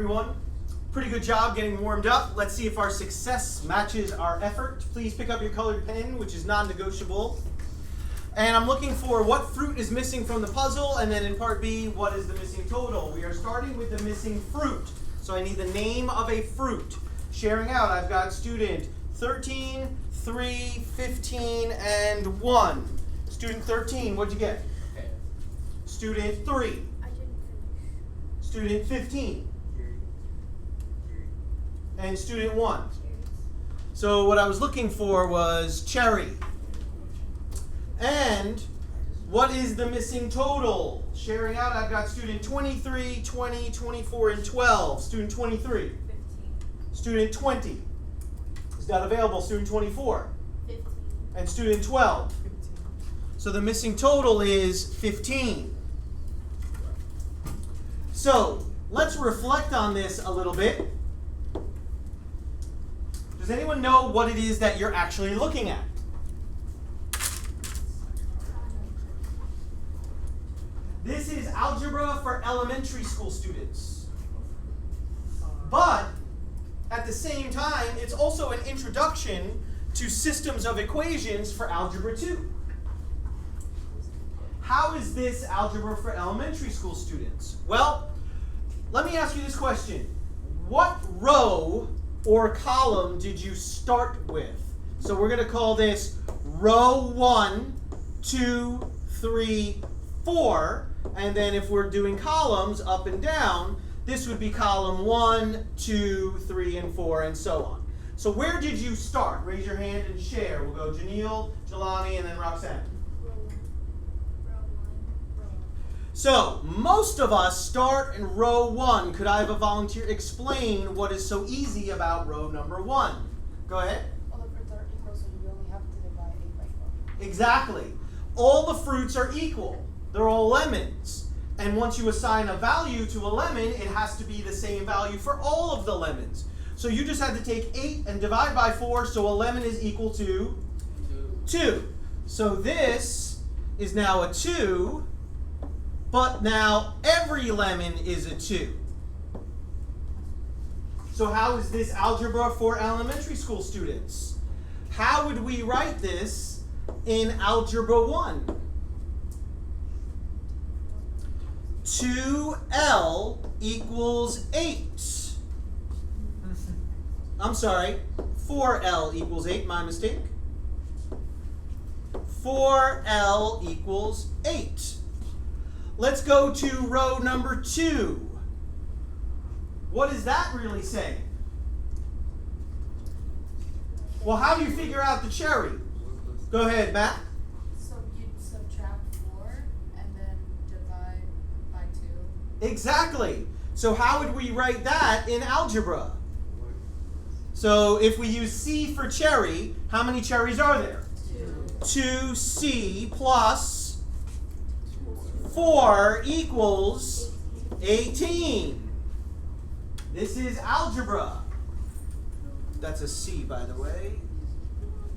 everyone. Pretty good job getting warmed up. Let's see if our success matches our effort. Please pick up your colored pen, which is non-negotiable. And I'm looking for what fruit is missing from the puzzle, and then in part B, what is the missing total. We are starting with the missing fruit. So I need the name of a fruit. Sharing out, I've got student 13, 3, 15, and 1. Student 13, what'd you get? Okay. Student 3. I didn't finish. Student 15. And student 1. So what I was looking for was cherry. And what is the missing total? Sharing out, I've got student 23, 20, 24, and 12. Student 23. 15. Student 20. Is that available? Student 24. 15. And student 12. So the missing total is 15. So let's reflect on this a little bit. Does anyone know what it is that you're actually looking at? This is algebra for elementary school students. But at the same time, it's also an introduction to systems of equations for Algebra 2. How is this algebra for elementary school students? Well, let me ask you this question. What row or column did you start with? So we're going to call this row 1, 2, 3, 4. And then if we're doing columns up and down, this would be column 1, 2, 3, and 4, and so on. So where did you start? Raise your hand and share. We'll go Janelle, Jelani, and then Roxanne. So most of us start in row 1. Could I have a volunteer explain what is so easy about row number 1? Go ahead. All the fruits are equal, so you only have to divide 8 by 4. Exactly. All the fruits are equal. They're all lemons. And once you assign a value to a lemon, it has to be the same value for all of the lemons. So you just had to take 8 and divide by 4, so a lemon is equal to 2. So this is now a 2, but now every lemon is a 2. So how is this algebra for elementary school students? How would we write this in Algebra 1? 2L equals 8. I'm sorry, 4L equals 8, my mistake. 4L equals 8. Let's go to row number 2. What does that really say? Well, how do you figure out the cherry? Go ahead, Matt. So you'd subtract 4 and then divide by 2. Exactly. So how would we write that in algebra? So if we use C for cherry, how many cherries are there? 2. 2C plus 4 equals 18. This is algebra. That's a C, by the way.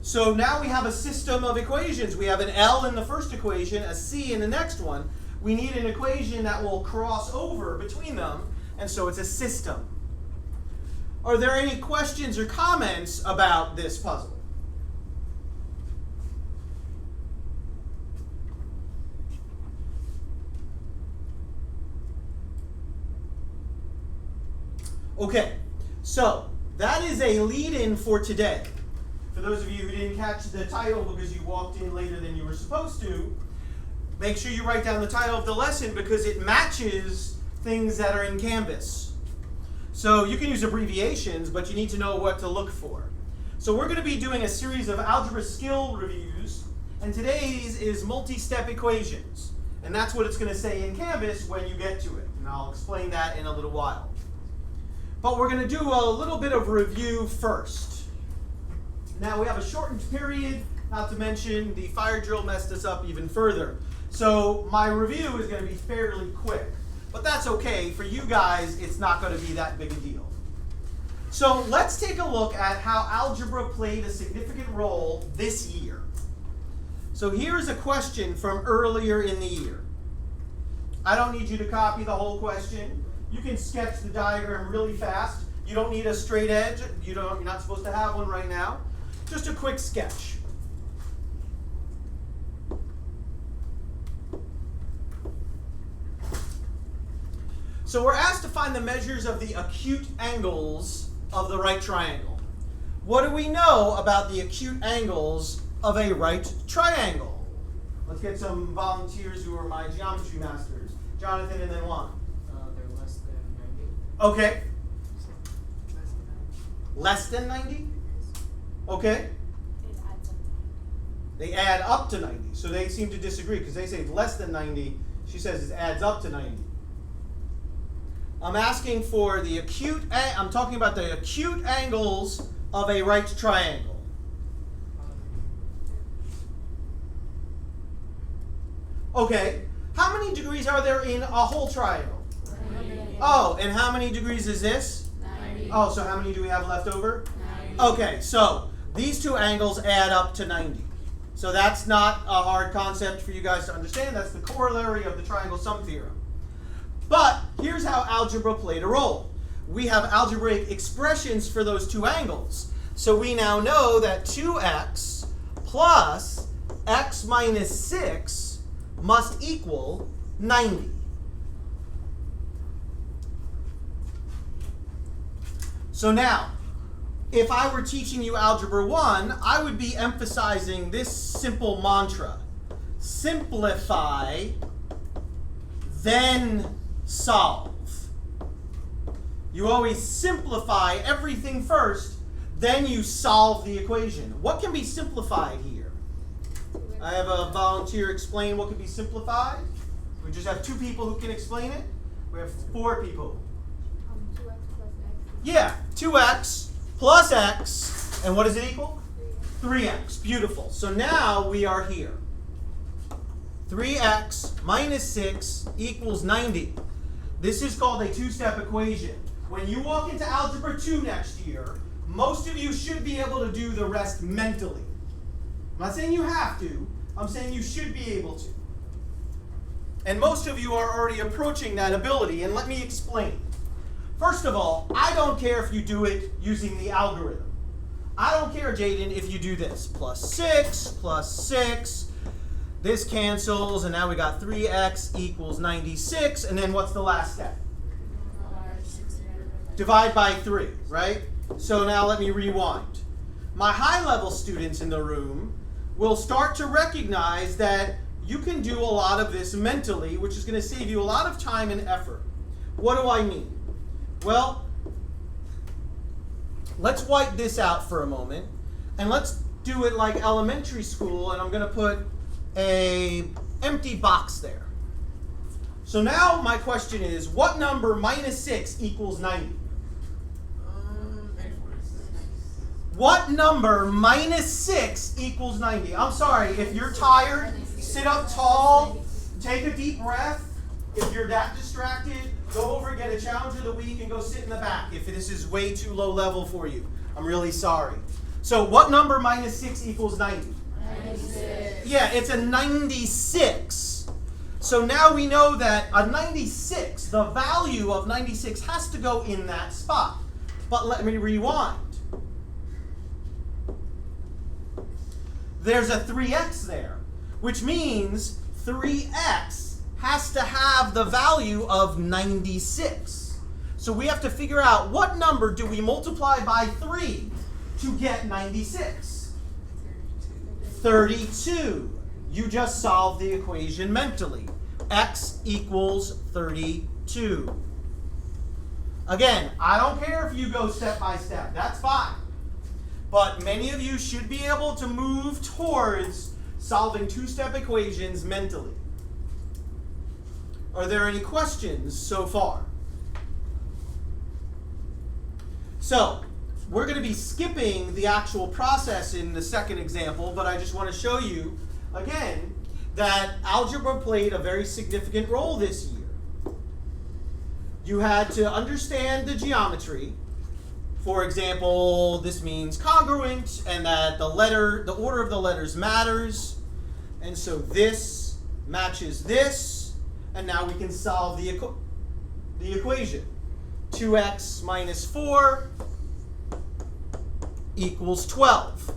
So now we have a system of equations. We have an L in the first equation, a C in the next one. We need an equation that will cross over between them, and so it's a system. Are there any questions or comments about this puzzle? Okay, so that is a lead-in for today. For those of you who didn't catch the title because you walked in later than you were supposed to, make sure you write down the title of the lesson because it matches things that are in Canvas. So you can use abbreviations, but you need to know what to look for. So we're going to be doing a series of algebra skill reviews, and today's is multi-step equations. And that's what it's going to say in Canvas when you get to it. And I'll explain that in a little while. But we're going to do a little bit of review first. Now we have a shortened period, not to mention the fire drill messed us up even further. So my review is going to be fairly quick. But that's okay. For you guys, it's not going to be that big a deal. So let's take a look at how algebra played a significant role this year. So here's a question from earlier in the year. I don't need you to copy the whole question. You can sketch the diagram really fast. You don't need a straight edge. You're not supposed to have one right now. Just a quick sketch. So we're asked to find the measures of the acute angles of the right triangle. What do we know about the acute angles of a right triangle? Let's get some volunteers who are my geometry masters. Jonathan and then Juan. They're less than 90. Okay. Less than 90. Less than 90? Okay. It adds up. They add up to 90. So they seem to disagree because they say less than 90. She says it adds up to 90. I'm asking for the acute, I'm talking about the acute angles of a right triangle. Okay. How many degrees are there in a whole triangle? 90. Oh, and how many degrees is this? 90. Oh, so how many do we have left over? 90. Okay, so these two angles add up to 90. So that's not a hard concept for you guys to understand. That's the corollary of the triangle sum theorem. But here's how algebra played a role. We have algebraic expressions for those two angles. So we now know that 2x plus x minus 6 must equal 90. So now, if I were teaching you Algebra 1, I would be emphasizing this simple mantra. Simplify, then solve. You always simplify everything first, then you solve the equation. What can be simplified here? I have a volunteer explain what can be simplified. We just have 2 people who can explain it. We have 4 people. 2x plus x. Yeah, 2x plus x, and what does it equal? 3x. Beautiful. So now we are here. 3x minus 6 equals 90. This is called a two-step equation. When you walk into Algebra 2 next year, most of you should be able to do the rest mentally. I'm not saying you have to, I'm saying you should be able to. And most of you are already approaching that ability, and let me explain. First of all, I don't care if you do it using the algorithm. I don't care, Jaden, if you do this. Plus 6, this cancels, and now we got 3x equals 96, and then what's the last step? Divide by 3, right? So now let me rewind. My high-level students in the room will start to recognize that you can do a lot of this mentally, which is going to save you a lot of time and effort. What do I mean? Well, let's wipe this out for a moment, and let's do it like elementary school, and I'm going to put an empty box there. So now my question is, what number minus 6 equals 90? What number minus 6 equals 90? I'm sorry, if you're tired, sit up tall, take a deep breath. If you're that distracted, go over, get a challenge of the week, and go sit in the back if this is way too low level for you. I'm really sorry. So what number minus 6 equals 90? 96. Yeah, it's a 96. So now we know that a 96, the value of 96 has to go in that spot. But let me rewind. There's a 3x there, which means 3x has to have the value of 96. So we have to figure out what number do we multiply by 3 to get 96? 32. You just solve the equation mentally. X equals 32. Again, I don't care if you go step by step. That's fine. But many of you should be able to move towards solving two-step equations mentally. Are there any questions so far? So, we're going to be skipping the actual process in the second example, but I just want to show you, again, that algebra played a very significant role this year. You had to understand the geometry. For example, this means congruent, and that the order of the letters matters. And so this matches this, and now we can solve the equation. the equation. 2x minus 4 equals 12.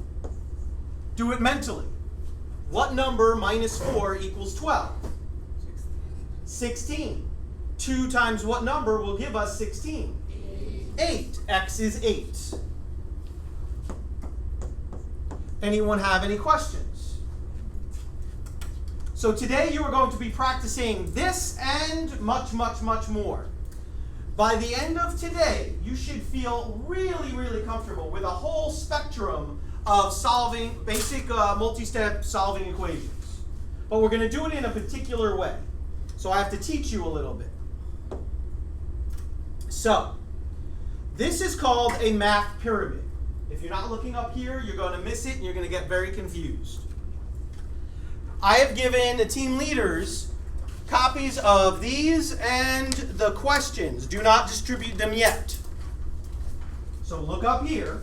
Do it mentally. What number minus 4 equals 12? 16. 2 times what number will give us 16? 8. X is 8. Anyone have any questions? So today you are going to be practicing this and much, much, much more. By the end of today, you should feel really, really comfortable with a whole spectrum of solving basic multi-step solving equations. But we're going to do it in a particular way. So I have to teach you a little bit. So, this is called a math pyramid. If you're not looking up here, you're going to miss it and you're going to get very confused. I have given the team leaders copies of these and the questions. Do not distribute them yet. So look up here.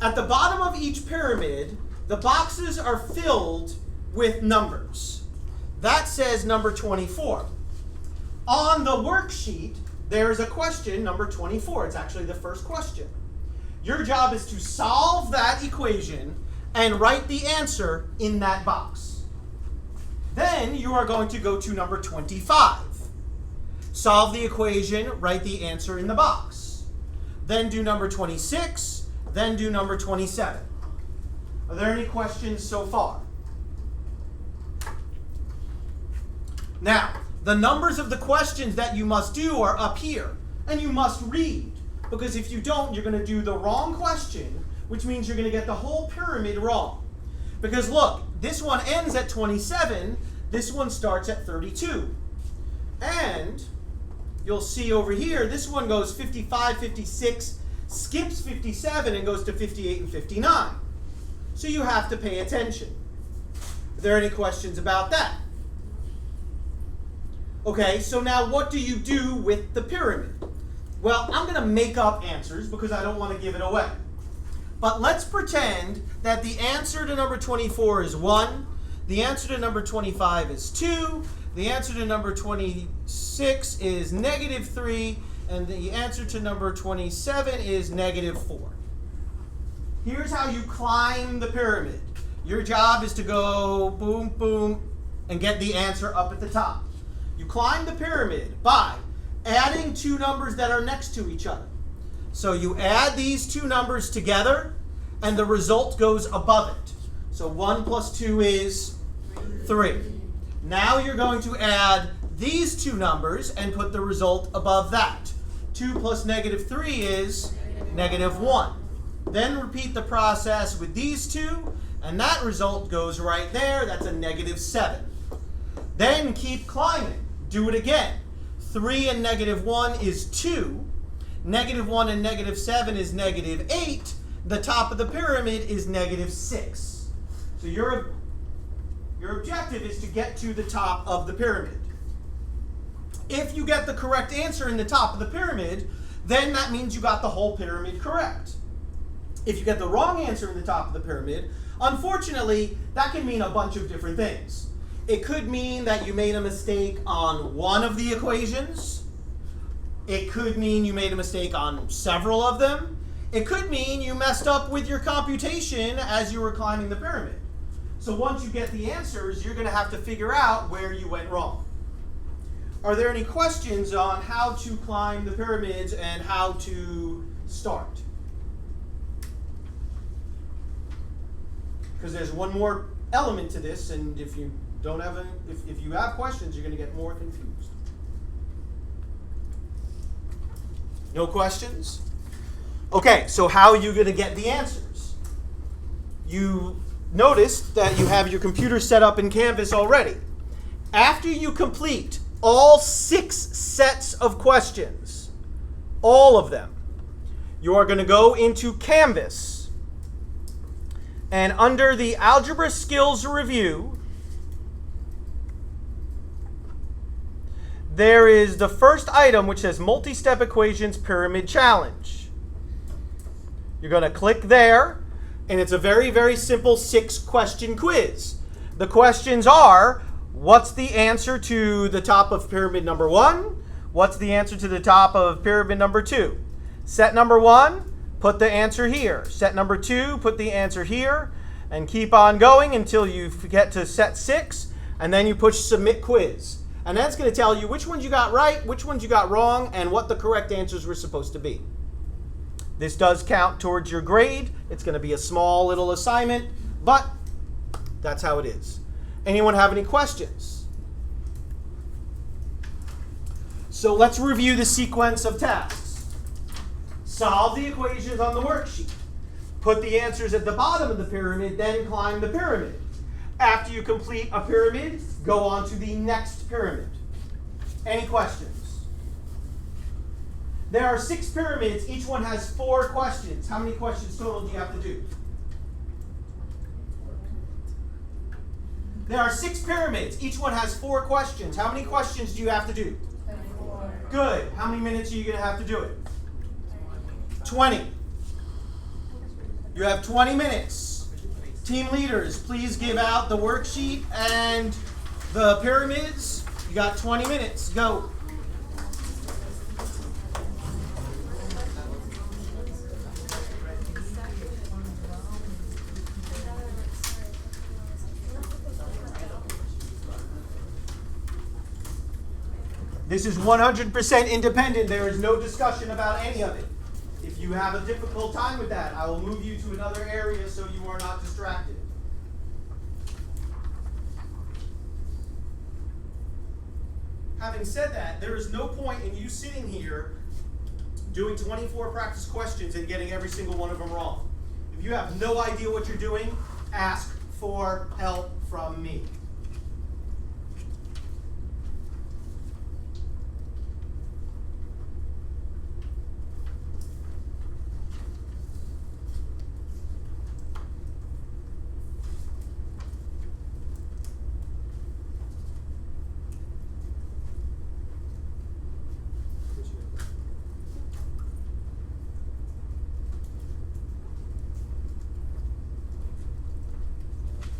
At the bottom of each pyramid, the boxes are filled with numbers. That says number 24. On the worksheet, there is a question, number 24. It's actually the first question. Your job is to solve that equation and write the answer in that box. Then you are going to go to number 25. Solve the equation, write the answer in the box. Then do number 26, then do number 27. Are there any questions so far? Now, the numbers of the questions that you must do are up here, and you must read, because if you don't, you're going to do the wrong question, which means you're going to get the whole pyramid wrong. Because look, this one ends at 27, this one starts at 32. And you'll see over here, this one goes 55, 56, skips 57, and goes to 58 and 59. So you have to pay attention. Are there any questions about that? Okay, so now what do you do with the pyramid? Well, I'm going to make up answers because I don't want to give it away. But let's pretend that the answer to number 24 is 1, the answer to number 25 is 2, the answer to number 26 is negative 3, and the answer to number 27 is negative 4. Here's how you climb the pyramid. Your job is to go boom, boom, and get the answer up at the top. You climb the pyramid by adding two numbers that are next to each other. So you add these two numbers together, and the result goes above it. So 1 plus 2 is 3. Now you're going to add these two numbers and put the result above that. 2 plus negative 3 is negative 1. Then repeat the process with these two, and that result goes right there. That's a negative 7. Then keep climbing. Do it again. 3 and negative 1 is 2. Negative 1 and negative 7 is negative 8. The top of the pyramid is negative 6. So your objective is to get to the top of the pyramid. If you get the correct answer in the top of the pyramid, then that means you got the whole pyramid correct. If you get the wrong answer in the top of the pyramid, unfortunately, that can mean a bunch of different things. It could mean that you made a mistake on one of the equations. It could mean you made a mistake on several of them. It could mean you messed up with your computation as you were climbing the pyramid. So once you get the answers, you're going to have to figure out where you went wrong. Are there any questions on how to climb the pyramids and how to start? Because there's one more element to this, and if you don't have if you have questions, you're going to get more confused. No questions? Okay, so how are you going to get the answers? You noticed that you have your computer set up in Canvas already. After you complete all 6 sets of questions, all of them, you are going to go into Canvas, and under the Algebra Skills Review, there is the first item which says Multi-Step Equations Pyramid Challenge. You're going to click there, and it's a very, very simple 6-question quiz. The questions are, what's the answer to the top of pyramid number 1? What's the answer to the top of pyramid number 2? Set number 1, put the answer here. Set number 2, put the answer here. And keep on going until you get to set 6. And then you push submit quiz. And that's going to tell you which ones you got right, which ones you got wrong, and what the correct answers were supposed to be. This does count towards your grade. It's going to be a small little assignment, but that's how it is. Anyone have any questions? So let's review the sequence of tasks. Solve the equations on the worksheet. Put the answers at the bottom of the pyramid, then climb the pyramid. After you complete a pyramid, go on to the next pyramid. Any questions? There are 6 pyramids. Each one has 4 questions. How many questions total do you have to do? There are 6 pyramids. Each one has 4 questions. How many questions do you have to do? 24. Good. How many minutes are you going to have to do it? 20. You have 20 minutes. Team leaders, please give out the worksheet and the pyramids. You got 20 minutes. Go. This is 100% independent. There is no discussion about any of it. If you have a difficult time with that, I will move you to another area so you are not distracted. Having said that, there is no point in you sitting here doing 24 practice questions and getting every single one of them wrong. If you have no idea what you're doing, ask for help from me.